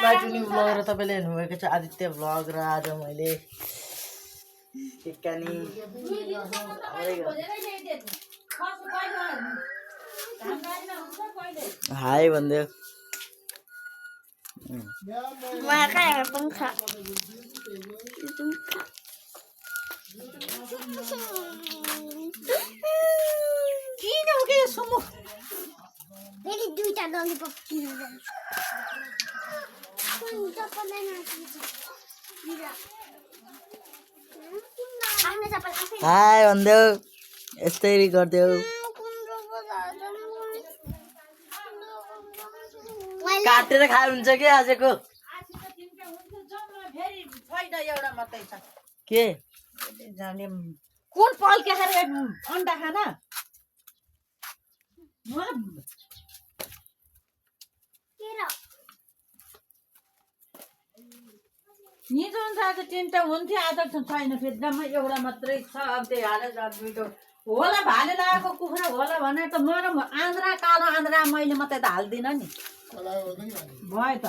माइटुनी vlog र तपाईँले हेर्नुभएको छ आदित्य भ्लग र आज मैले टिक्कानी हाई भन्दै किन हो के सुमु फेरि दुईटा ललिपप किनेर हाई भन्देऊ यस्तै गरिदेऊ काटेर खाए हुन्छ के आजको के कुन पल के खाएर अन्डा खाना हिजो हुन्छ आज तिनवटा हुन्थ्यो आज छैन फेद्दामा एउटा मात्रै छ अब त्यही हालेर दुइटो होला भाले लगाएको कुखुरा होला भने त म र आन्द्रा कालो आन्द्रा मैले मात्रै त हाल्दिनँ नि भयो त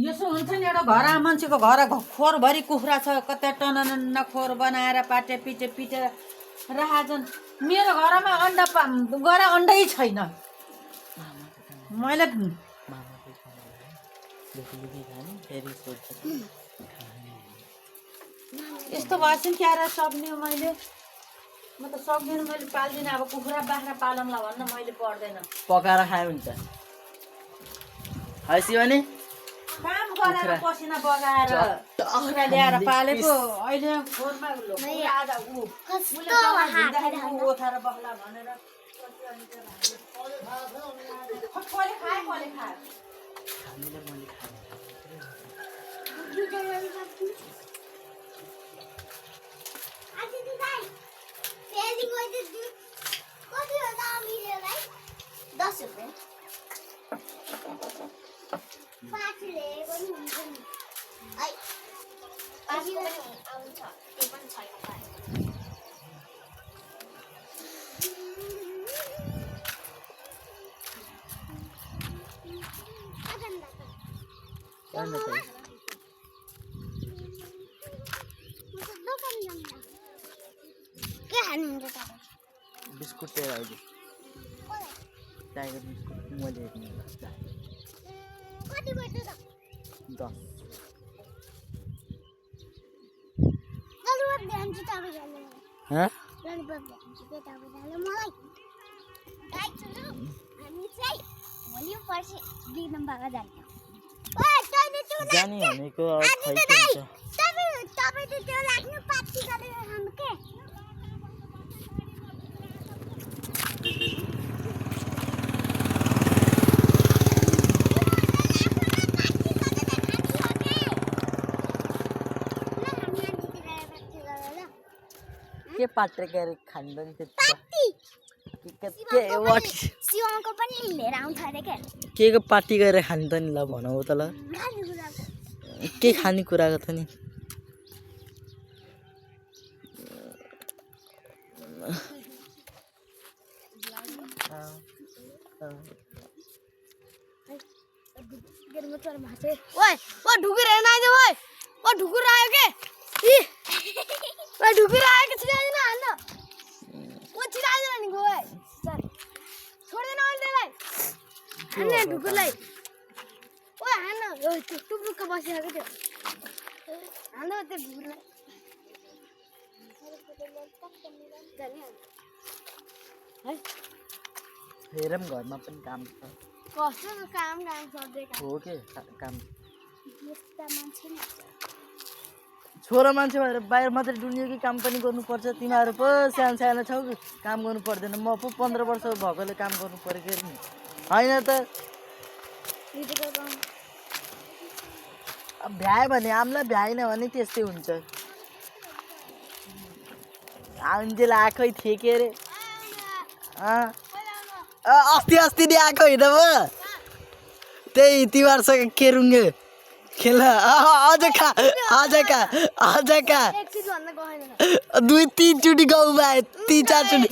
यसो हुन्छ नि एउटा घर मान्छेको घर खोरभरि कुखुरा छ कतै टननन्न खोर बनाएर पाटे पिटे पिटेर राखछन् मेरो घरमा अन्डा गएर अन्डै छैन मैले यस्तो भएछ नि क्याएर सक्ने मैले म त सक्दिनँ मैले पाल्दिनँ अब कुखुरा बाख्रा पालौँला भन्न मैले पर्दैन पकाएर खाए हुन्छ हैसी भने काम गरेर पसिना बगाएर कुखुरा ल्याएर पालेको अहिले फोनमा आज ओथाएर बस्ला भनेर कसले खाए बिस्कुट लिएर आइदियो टाइगर बिस्कुट मैले हेर्ने 10 जानी भनेको अब के पाट्रे गरे खाँदैन सिवाको पनि लिएर आउँछ रे के को पार्टी गरेर खान्छ नि ल भनौ त ल के खाने कुराको त नि ओए ओ ढुकुर हेर्न आइज ओए ओ ढुकुर आयो के ओ ढुकुर आयो के छिराइदिन हान्न ओ छिराइदिन नि गो ओए चल छोड्दैन अन्डेलाई हान्न ढुकुरलाई ओए हान्न ओ टुप्लुक्क बसिरहेको थियो हान्न त्यो ढुकुरलाई है हेरम घरमा पनि काम छ कस्तो काम गर्दै हो के काम यस्ता मान्छे नि छोरा मान्छे भएर बाहिर मात्रै डुल्यो कि काम पनि गर्नुपर्छ तिमीहरू पो सानो सानो छौ कि काम गर्नु पर्दैन म पो 15 वर्ष भएकोले काम गर्नु परेको नि हैन त अब भ्याए भने आम्ला भ्याएन भने त्यस्तै हुन्छ आउन्जेल आएकै थिए के रे अस्ति नि आएको होइन म त्यही तिमीहरूसँग केरुङ्गे खेल अझ खा दुई तीन चोटि गाउँमा आयो 3-4 चोटि